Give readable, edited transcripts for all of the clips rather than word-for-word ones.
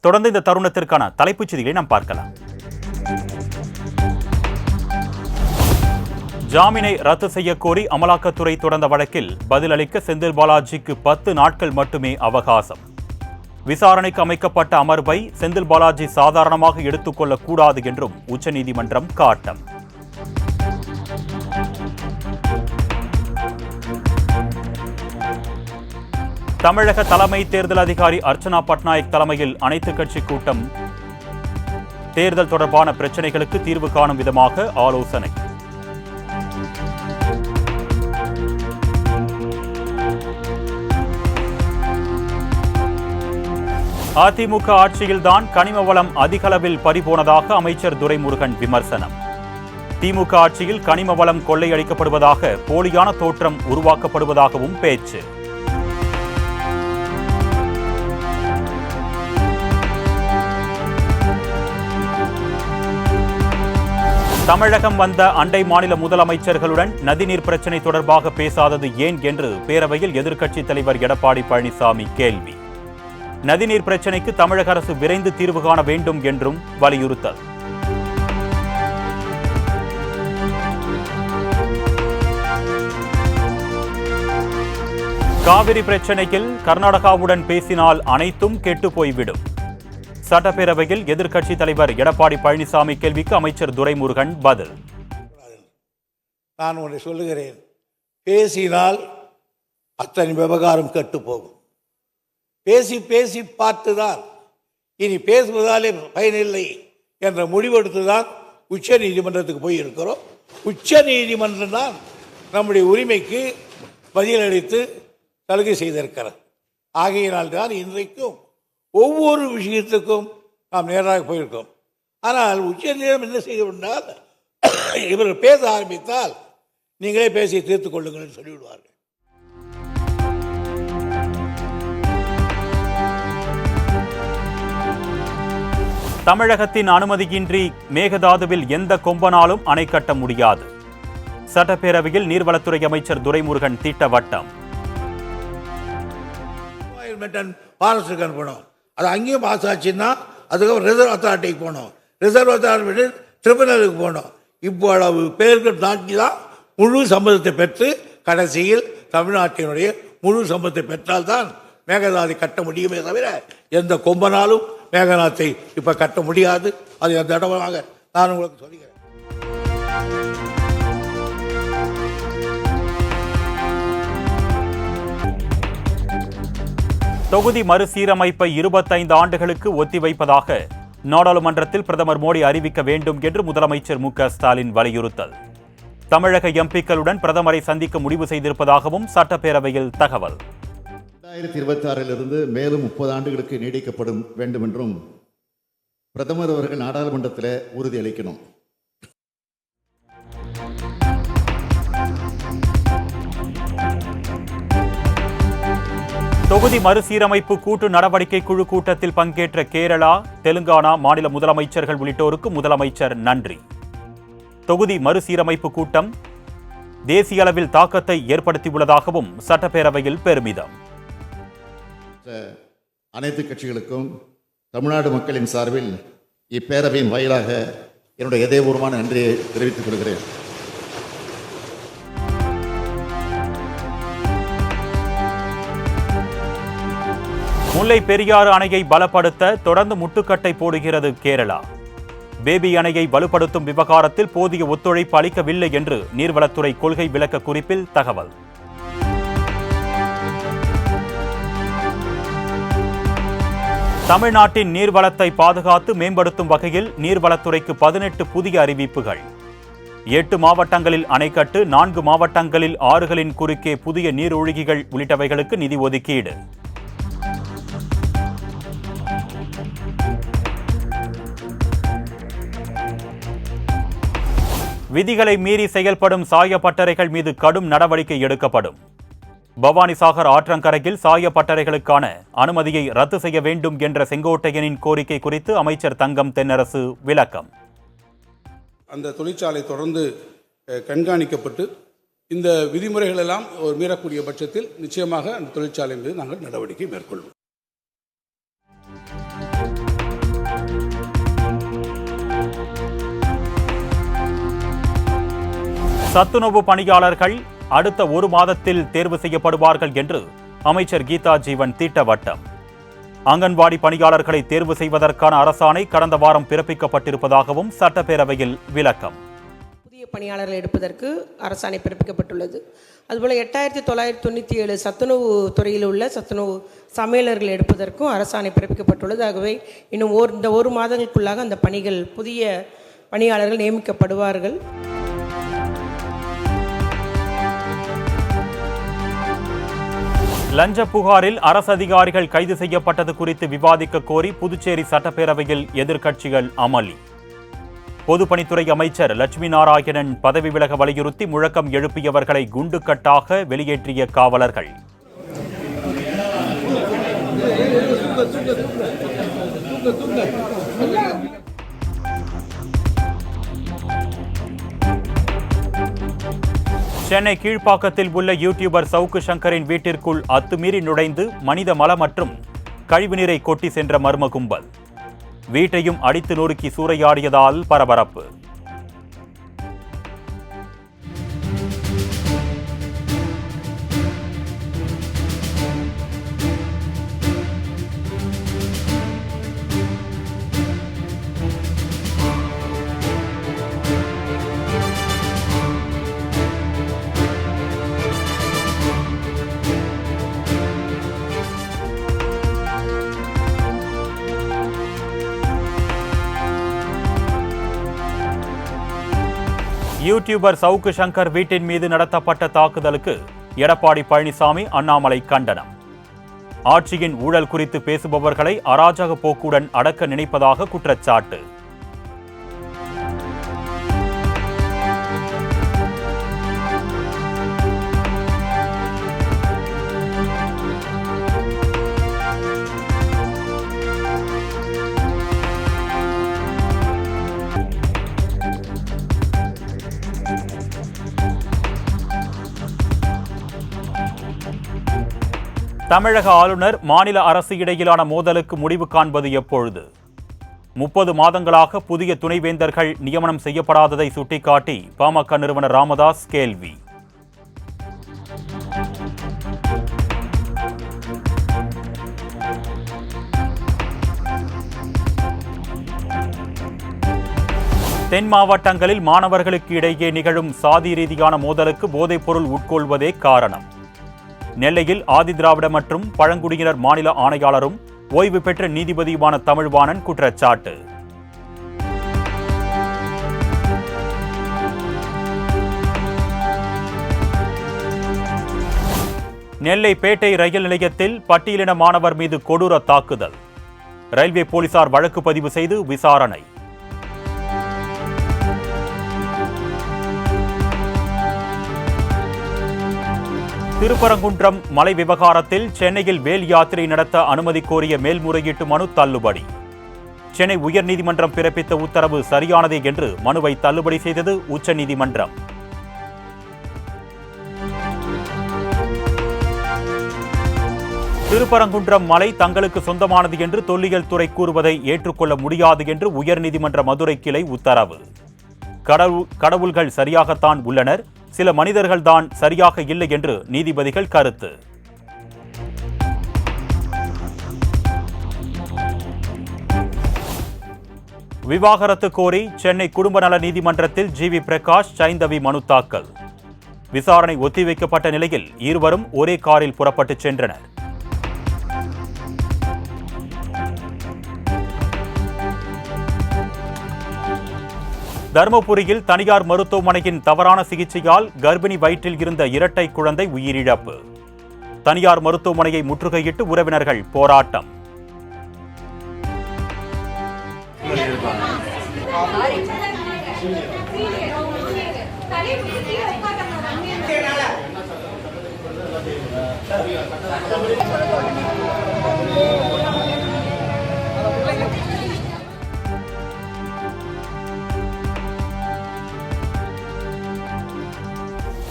தொடர்ந்து இந்த தருணத்திற்கான தலைப்புச் செய்திகளை நாம் பார்க்கலாம். ஜாமீனை ரத்து செய்ய கோரி அமலாக்கத்துறை தொடர்ந்த வழக்கில் பதிலளிக்க செந்தில் பாலாஜிக்கு 10 நாட்கள் மட்டுமே அவகாசம். விசாரணைக்கு அமைக்கப்பட்ட அமர்வை செந்தில் பாலாஜி சாதாரணமாக எடுத்துக்கொள்ளக்கூடாது என்றும் உச்சநீதிமன்றம் காட்டம். தமிழக தலைமை தேர்தல் அதிகாரி அர்ச்சனா பட்நாயக் தலைமையில் அனைத்துக் கட்சி கூட்டம். தேர்தல் தொடர்பான பிரச்சினைகளுக்கு தீர்வு காணும் விதமாக ஆலோசனை. அதிமுக ஆட்சியில்தான் கனிம வளம் அதிகளவில் பறிபோனதாக அமைச்சர் துரைமுருகன் விமர்சனம். திமுக ஆட்சியில் கனிம வளம் கொள்ளையடிக்கப்படுவதாக போலியான தோற்றம் உருவாக்கப்படுவதாகவும் பேச்சு. தமிழகம் வந்த அண்டை மாநில முதலமைச்சர்களுடன் நதிநீர் பிரச்சினை தொடர்பாக பேசாதது ஏன் என்று பேரவையில் எதிர்க்கட்சித் தலைவர் எடப்பாடி பழனிசாமி கேள்வி. நதிநீர் பிரச்சினைக்கு தமிழக அரசு விரைந்து தீர்வு காண வேண்டும் என்றும் வலியுறுத்தல். காவிரி பிரச்சினையில் கர்நாடகாவுடன் பேசினால் அனைத்தும் கெட்டு போய்விடும். சட்டப்பேரவையில் எதிர்க்கட்சித் தலைவர் எடப்பாடி பழனிசாமி கேள்விக்கு அமைச்சர் துரைமுருகன் பதில். நான் ஒன்றை சொல்லுகிறேன், பேசினால் அத்தனை விவகாரம் கெட்டு போகும். பேசி பேசி பார்த்துதான் இனி பேசுவதாலே பயனில்லை என்ற முடிவெடுத்துதான் உச்ச நீதிமன்றத்துக்கு போயிருக்கிறோம். உச்ச நீதிமன்றம் தான் நம்முடைய உரிமைக்கு பதிலளித்து சலுகை செய்திருக்கிறது. ஆகையினால்தான் இன்றைக்கும் ஒவ்வொரு விஷயத்துக்கும் நாம் நேராக போயிருக்கோம். ஆனால் உச்ச நீதிமன்றம் என்ன செய்துவிட்டால், இவர்கள் பேச ஆரம்பித்தால் நீங்களே பேசி தீர்த்துக் கொள்ளுங்கள் என்று சொல்லிவிடுவார்கள். தமிழகத்தின் அனுமதியின்றி மேகதாதுவில் எந்த கொம்பனாலும் அணை கட்ட முடியாது. சட்டப்பேரவையில் நீர்வளத்துறை அமைச்சர் துரைமுருகன் திட்டவட்டம். போனோம், அது அங்கேயும் பாஸ் ஆச்சுன்னா அதுக்கப்புறம் ரிசர்வ் அத்தாரிட்டிக்கு போனோம், ரிசர்வ் அத்தாரிட்டி ட்ரிபுனலுக்கு போனோம். இவ்வளவு பேர்கள் தாண்டி தான் முழு சம்மதத்தை பெற்று கடைசியில் தமிழ்நாட்டினுடைய முழு சம்மதத்தை பெற்றால்தான் மேகதாதை கட்ட முடியுமே தவிர எந்த கொம்பனாலும் மேகநாத்தை இப்ப கட்ட முடியாது. அது அந்த இடமாக நான் உங்களுக்கு சொல்லுகிறேன். தொகுதி மறுசீரமைப்பை 25 ஆண்டுகளுக்கு ஒத்திவைப்பதாக நாடாளுமன்றத்தில் பிரதமர் மோடி அறிவிக்க வேண்டும் என்று முதலமைச்சர் மு.க.ஸ்டாலின் வலியுறுத்தல். தமிழக எம்பிக்களுடன் பிரதமரை சந்திக்க முடிவு செய்திருப்பதாகவும் சட்டப்பேரவையில் தகவல். 2026 மேலும் 30 ஆண்டுகளுக்கு நீடிக்கப்படும் வேண்டும் என்றும் பிரதமர் அவர்கள் நாடாளுமன்றத்தில் உறுதியளிக்கணும். தொகுதி மறுசீரமைப்பு கூட்டு நடவடிக்கை குழு கூட்டத்தில் பங்கேற்ற கேரளா, தெலுங்கானா மாநில முதலமைச்சர்கள் உள்ளிட்டோருக்கு முதலமைச்சர் நன்றி. தொகுதி மறுசீரமைப்பு கூட்டம் தேசிய அளவில் தாக்கத்தை ஏற்படுத்தியுள்ளதாகவும் சட்டப்பேரவையில் பெருமிதம். அனைத்து கட்சிகளுக்கும் தமிழ்நாடு மக்களின் சார்பில் இப்பேரவையின் வாயிலாக என்னுடைய இதயபூர்வமான நன்றியை தெரிவித்துக் கொள்கிறேன். முல்லை பெரியாறு அணையை பலப்படுத்த தொடர்ந்து முட்டுக்கட்டை போடுகிறது கேரளா. பேபி அணையை வலுப்படுத்தும் விவகாரத்தில் போதிய ஒத்துழைப்பு அளிக்கவில்லை என்று நீர்வளத்துறை கொள்கை விளக்க குறிப்பில் தகவல். தமிழ்நாட்டின் நீர்வளத்தை பாதுகாத்து மேம்படுத்தும் வகையில் நீர்வளத்துறைக்கு 18 புதிய அறிவிப்புகள். 8 மாவட்டங்களில் அணைக்கட்டு, 4 மாவட்டங்களில் ஆறுகளின் குறுக்கே புதிய நீரொழுகிகள் உள்ளிட்டவைகளுக்கு நிதி ஒதுக்கீடு. விதிகளை மீறி செயல்படும் சாயப்பட்டறைகள் மீது கடும் நடவடிக்கை எடுக்கப்படும். பவானிசாகர் ஆற்றங்கரையில் சாயப்பட்டறைகளுக்கான அனுமதியை ரத்து செய்ய வேண்டும் என்ற செங்கோட்டையனின் கோரிக்கை குறித்து அமைச்சர் தங்கம் தென்னரசு விளக்கம். அந்த தொழிற்சாலை தொடர்ந்து கண்காணிக்கப்பட்டு இந்த விதிமுறைகள் எல்லாம் மீறக்கூடிய பட்சத்தில் நிச்சயமாக அந்த தொழிற்சாலை மீது நாங்கள் நடவடிக்கை மேற்கொள்வோம். சத்துணவு பணியாளர்கள் அடுத்த ஒரு மாதத்தில் தேர்வு செய்யப்படுவார்கள் என்று அமைச்சர் கீதா ஜீவன் திட்டவட்டம். அங்கன்வாடி பணியாளர்களை தேர்வு செய்வதற்கான அரசாணை கடந்த வாரம் பிறப்பிக்கப்பட்டிருப்பதாகவும் சட்டப்பேரவையில் விளக்கம். புதிய பணியாளர்கள் எடுப்பதற்கு அரசாணை பிறப்பிக்கப்பட்டுள்ளது. அதுபோல் 8997 சத்துணவு துறையில் உள்ள சத்துணவு சமையலர்கள் எடுப்பதற்கும் அரசாணை பிறப்பிக்கப்பட்டுள்ளது. ஆகவே இன்னும் இந்த ஒரு மாதங்களுக்குள்ளாக அந்த பணிகள் புதிய பணியாளர்கள் நியமிக்கப்படுவார்கள். லஞ்ச புகாரில் அரசு அதிகாரிகள் கைது செய்யப்பட்டது குறித்து விவாதிக்க கோரி புதுச்சேரி சட்டப்பேரவையில் எதிர்க்கட்சிகள் அமளி. பொதுப்பணித்துறை அமைச்சர் லட்சுமி நாராயணன் பதவி விலக வலியுறுத்தி முழக்கம் எழுப்பியவர்களை குண்டுக்கட்டாக வெளியேற்றிய காவலர்கள். சென்னை கீழ்ப்பாக்கத்தில் உள்ள யூடியூபர் சவுக்கு சங்கரின் வீட்டிற்குள் அத்துமீறி நுழைந்து மனித மல மற்றும் கழிவுநீரை கொட்டி சென்ற மர்ம கும்பல். வீட்டையும் அடித்து நொறுக்கி சூறையாடியதால் பரபரப்பு. யூடியூபர் சவுக்கு சங்கர் வீட்டின் மீது நடத்தப்பட்ட தாக்குதலுக்கு எடப்பாடி பழனிசாமி, அண்ணாமலை கண்டனம். ஆட்சியின் ஊழல் குறித்து பேசுபவர்களை அராஜக போக்குடன் அடக்க நினைப்பதாக குற்றச்சாட்டு. தமிழக ஆளுநர் மாநில அரசு இடையிலான மோதலுக்கு முடிவு காண்பது எப்பொழுது? 30 மாதங்களாக புதிய துணைவேந்தர்கள் நியமனம் செய்யப்படாததை சுட்டிக்காட்டி பாமக நிறுவனர் ராமதாஸ் கேள்வி. தென் மாவட்டங்களில் மாணவர்களுக்கு இடையே நிகழும் சாதி ரீதியான மோதலுக்கு போதைப்பொருள் உட்கொள்வதே காரணம். நெல்லையில் ஆதிதிராவிட மற்றும் பழங்குடியினர் மாநில ஆணையாளரும் ஓய்வு பெற்ற நீதிபதியுமான தமிழ்வாணன் குற்றச்சாட்டு. நெல்லை பேட்டை ரயில் நிலையத்தில் பட்டியலின மாணவர் மீது கொடூர தாக்குதல். ரயில்வே போலீசார் வழக்கு பதிவு செய்து விசாரணை. திருப்பரங்குன்றம் மலை விவகாரத்தில் சென்னையில் வேல் யாத்திரை நடத்த அனுமதி கோரிய மேல்முறையீட்டு மனு தள்ளுபடி. சென்னை உயர்நீதிமன்றம் பிறப்பித்த உத்தரவு சரியானதே என்று மனுவை தள்ளுபடி செய்தது உச்சநீதிமன்றம். திருப்பரங்குன்றம் மலை தங்களுக்கு சொந்தமானது என்று தொல்லியல் துறை கூறுவதை ஏற்றுக்கொள்ள முடியாது என்று உயர்நீதிமன்ற மதுரை கிளை உத்தரவு. கடவுள்கள் சரியாகத்தான் உள்ளனர், சில மனிதர்கள் தான் சரியாக இல்லை என்று நீதிபதிகள் கருத்து. விவாகரத்து கோரி சென்னை குடும்ப நல நீதிமன்றத்தில் ஜிவி பிரகாஷ், சைந்தவி மனு தாக்கல். விசாரணை ஒத்திவைக்கப்பட்ட நிலையில் இருவரும் ஒரே காரில் புறப்பட்டு சென்றனர். தருமபுரியில் தனியார் மருத்துவமனையின் தவறான சிகிச்சையால் கர்ப்பிணி வயிற்றில் இருந்த இரட்டை குழந்தை உயிரிழப்பு. தனியார் மருத்துவமனையை முற்றுகையிட்டு உறவினர்கள் போராட்டம்.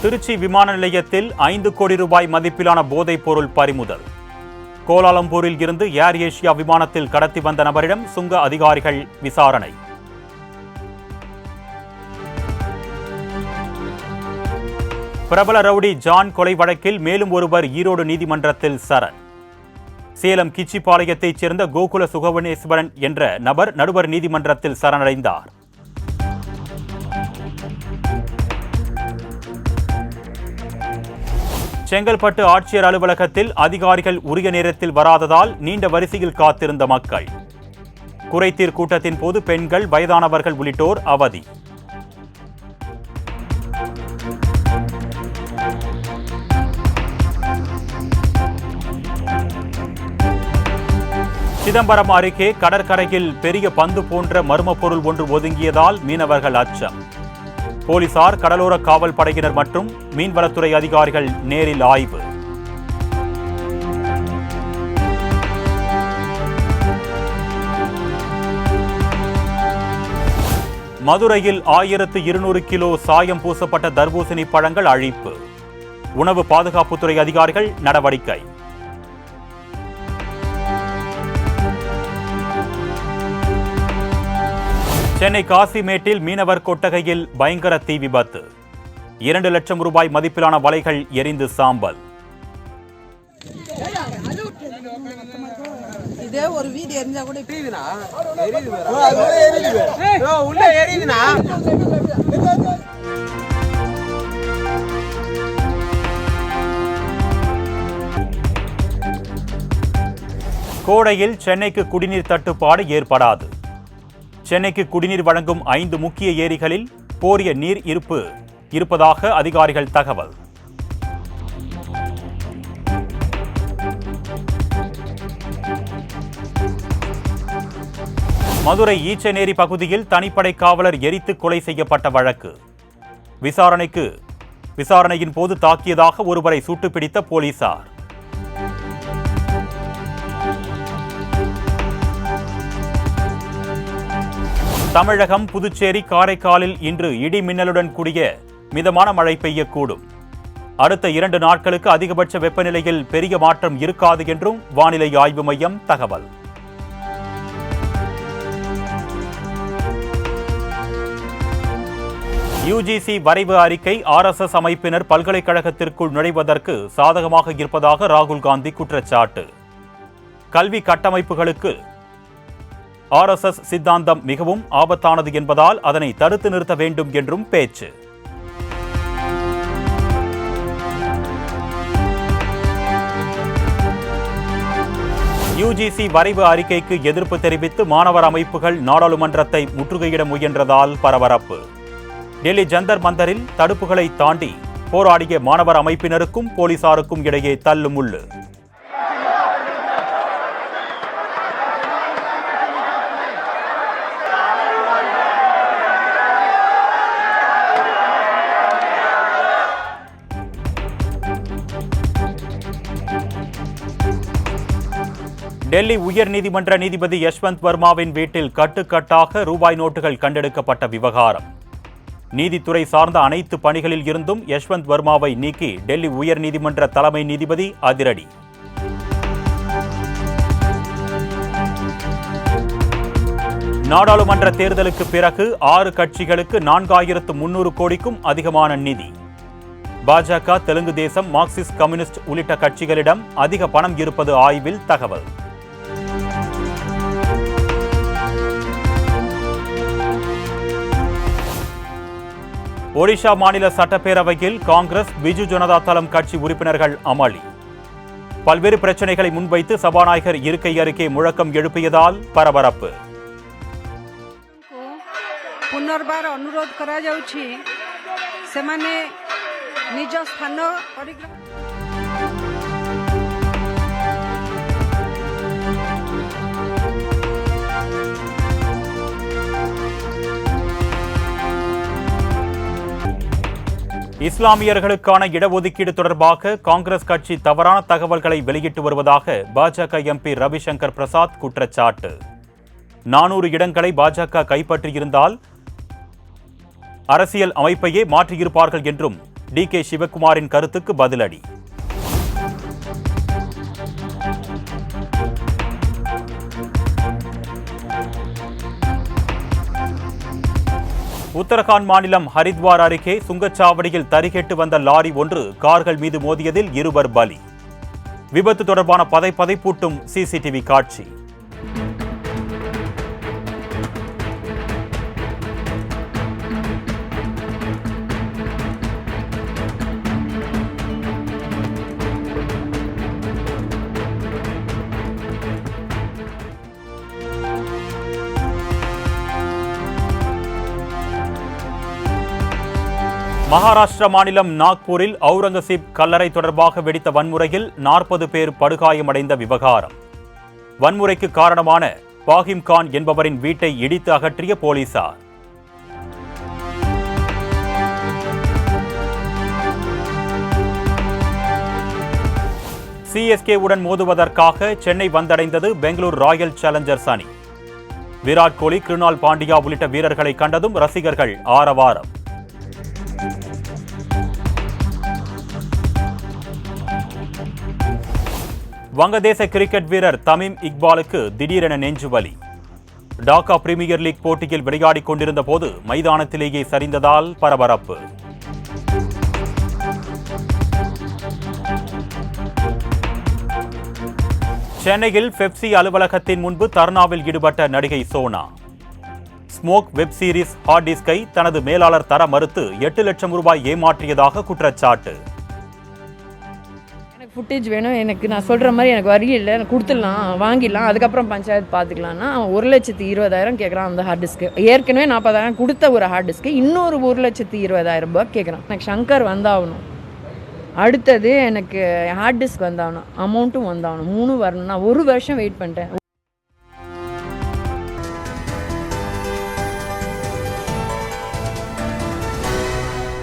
திருச்சி விமான நிலையத்தில் 5 கோடி ரூபாய் மதிப்பிலான போதைப் பொருள் பறிமுதல். கோலாலம்பூரில் இருந்து ஏர் ஏசியா விமானத்தில் கடத்தி வந்த நபரிடம் சுங்க அதிகாரிகள் விசாரணை. பிரபல ரவுடி ஜான் கொலை வழக்கில் மேலும் ஒருவர் ஈரோடு நீதிமன்றத்தில் சரண். சேலம் கிச்சிபாளையத்தைச் சேர்ந்த கோகுல சுகவனேஸ்வரன் என்ற நபர் நடுவர் நீதிமன்றத்தில் சரணடைந்தார். செங்கல்பட்டு ஆட்சியர் அலுவலகத்தில் அதிகாரிகள் உரிய நேரத்தில் வராததால் நீண்ட வரிசையில் காத்திருந்த மக்கள். குறைதீர் கூட்டத்தின் போது பெண்கள், வயதானவர்கள் உள்ளிட்டோர் அவதி. சிதம்பரம் அருகே கடற்கரையில் பெரிய பந்து போன்ற மர்ம பொருள் ஒன்று ஒதுங்கியதால் மீனவர்கள் அச்சம். போலீசார், கடலோர காவல் படையினர் மற்றும் மீன்வளத்துறை அதிகாரிகள் நேரில் ஆய்வு. மதுரையில் 1200 கிலோ சாயம் பூசப்பட்ட தர்பூசணி பழங்கள் அழிப்பு. உணவு பாதுகாப்புத்துறை அதிகாரிகள் நடவடிக்கை. சென்னை காசிமேட்டில் மீனவர் கொட்டகையில் பயங்கர தீ விபத்து. 2 லட்சம் ரூபாய் மதிப்பிலான வலைகள் எரிந்து சாம்பல். இதே ஒரு வீடு எரிஞ்சா கூட கோடையில் சென்னைக்கு குடிநீர் தட்டுப்பாடு ஏற்படாது. சென்னைக்கு குடிநீர் வழங்கும் 5 முக்கிய ஏரிகளில் போதிய நீர் இருப்பு இருப்பதாக அதிகாரிகள் தகவல். மதுரை ஈச்சநேரி பகுதியில் தனிப்படை காவலர் எரித்து கொலை செய்யப்பட்ட வழக்கு. விசாரணையின் போது தாக்கியதாக ஒருவரை சுட்டுப்பிடித்த போலீசார். தமிழகம், புதுச்சேரி, காரைக்காலில் இன்று இடி மின்னலுடன் கூடிய மிதமான மழை பெய்யக்கூடும். அடுத்த 2 நாட்களுக்கு அதிகபட்ச வெப்பநிலையில் பெரிய மாற்றம் இருக்காது என்றும் வானிலை ஆய்வு மையம் தகவல். யுஜிசி வரைவு அறிக்கை RSS அமைப்பினர் பல்கலைக்கழகத்திற்குள் நுழைவதற்கு சாதகமாக இருப்பதாக ராகுல் காந்தி குற்றச்சாட்டு. கல்வி கட்டமைப்புகளுக்கு RSS சித்தாந்தம் மிகவும் ஆபத்தானது என்பதால் அதனை தடுத்து நிறுத்த வேண்டும் என்றும் பேச்சு. யுஜிசி வரைவு அறிக்கைக்கு எதிர்ப்பு தெரிவித்து மாணவர் அமைப்புகள் நாடாளுமன்றத்தை முற்றுகையிட முயன்றதால் பரபரப்பு. டெல்லி ஜந்தர் மந்தரில் தடுப்புகளை தாண்டி போராடிய மாணவர் அமைப்பினருக்கும் போலீசாருக்கும் இடையே தள்ளுமுள்ளு. டெல்லி உயர்நீதிமன்ற நீதிபதி யஷ்வந்த் வர்மாவின் வீட்டில் கட்டுக்கட்டாக ரூபாய் நோட்டுகள் கண்டெடுக்கப்பட்ட விவகாரம். நீதித்துறை சார்ந்த அனைத்து பணிகளில் இருந்தும் யஷ்வந்த் வர்மாவை நீக்கி டெல்லி உயர்நீதிமன்ற தலைமை நீதிபதி அதிரடி. நாடாளுமன்ற தேர்தலுக்கு பிறகு 6 கட்சிகளுக்கு 4300 கோடிக்கும் அதிகமான நிதி. பாஜக, தெலுங்கு தேசம், மார்க்சிஸ்ட் கம்யூனிஸ்ட் உள்ளிட்ட கட்சிகளிடம் அதிக பணம் இருப்பது ஆய்வில் தகவல். ஒடிஷா மாநில சட்டப்பேரவையில் காங்கிரஸ், பிஜு ஜனதா தளம் கட்சி உறுப்பினர்கள் அமளி. பல்வேறு பிரச்சனைகளை முன்வைத்து சபாநாயகர் இருக்கை அருகே முழக்கம் எழுப்பியதால் பரபரப்பு. पुनर्बार अनुरोध करा जाउछि सेमाने निज स्थान परिग्रह இஸ்லாமியர்களுக்கான இடஒதுக்கீடு தொடர்பாக காங்கிரஸ் கட்சி தவறான தகவல்களை வெளியிட்டு வருவதாக பாஜக எம்பி ரவிசங்கர் பிரசாத் குற்றச்சாட்டு. 400 இடங்களை பாஜக கைப்பற்றியிருந்தால் அரசியல் அமைப்பையே மாற்றியிருப்பார்கள் என்றும் DK சிவக்குமாரின் கருத்துக்கு பதிலடி. உத்தரகாண்ட் மாநிலம் ஹரித்வார் அருகே சுங்கச்சாவடியில் தறிகெட்டு வந்த லாரி ஒன்று கார்கள் மீது மோதியதில் 2 பலி. விபத்து தொடர்பான பதைப்பூட்டும் சிசிடிவி காட்சி. மகாராஷ்டிரா மாநிலம் நாக்பூரில் அவுரங்கசீப் கல்லறை தொடர்பாக வெடித்த வன்முறையில் 40 பேர் படுகாயமடைந்த விவகாரம். வன்முறைக்கு காரணமான பாகிம் கான் என்பவரின் வீட்டை இடித்து அகற்றிய போலீசார். சிஎஸ்கே உடன் மோதுவதற்காக சென்னை வந்தடைந்தது பெங்களூர் ராயல் சேலஞ்சர்ஸ் அணி. விராட் கோலி, கிருணால் பாண்டியா உள்ளிட்ட வீரர்களை கண்டதும் ரசிகர்கள் ஆரவாரம். வங்கதேச கிரிக்கெட் வீரர் தமீம் இக்பாலுக்கு திடீரென நெஞ்சுவலி. டாக்கா பிரீமியர் லீக் போட்டியில் விளையாடிக் கொண்டிருந்த போது மைதானத்திலேயே சரிந்ததால் பரபரப்பு. சென்னையில் பெப்சி அலுவலகத்தின் முன்பு தர்ணாவில் ஈடுபட்ட நடிகை Sona. Smoke web series hard டிஸ்கை தனது மேலாளர் தர மறுத்து 8 லட்சம் ரூபாய் ஏமாற்றியதாக குற்றச்சாட்டு. ஃபுட்டேஜ் வேணும் எனக்கு, நான் சொல்கிற மாதிரி எனக்கு வரி இல்லை, எனக்கு கொடுத்துடலாம், வாங்கிடலாம், அதுக்கப்புறம் பஞ்சாயத்து பார்த்துக்கலான்னா 1,20,000 கேட்குறான் அந்த ஹார்ட் டிஸ்க்கு. ஏற்கனவே 40,000 கொடுத்த ஒரு ஹார்ட் டிஸ்க்கு இன்னொரு 1,20,000 ரூபாய் கேட்குறான். எனக்கு சங்கர் வந்தாகணும், அடுத்தது எனக்கு ஹார்ட் டிஸ்க் வந்தாகணும், அமௌண்ட்டும் வந்தாகணும், 3 வரணும். நான் 1 வருஷம் வெயிட் பண்ணிட்டேன்.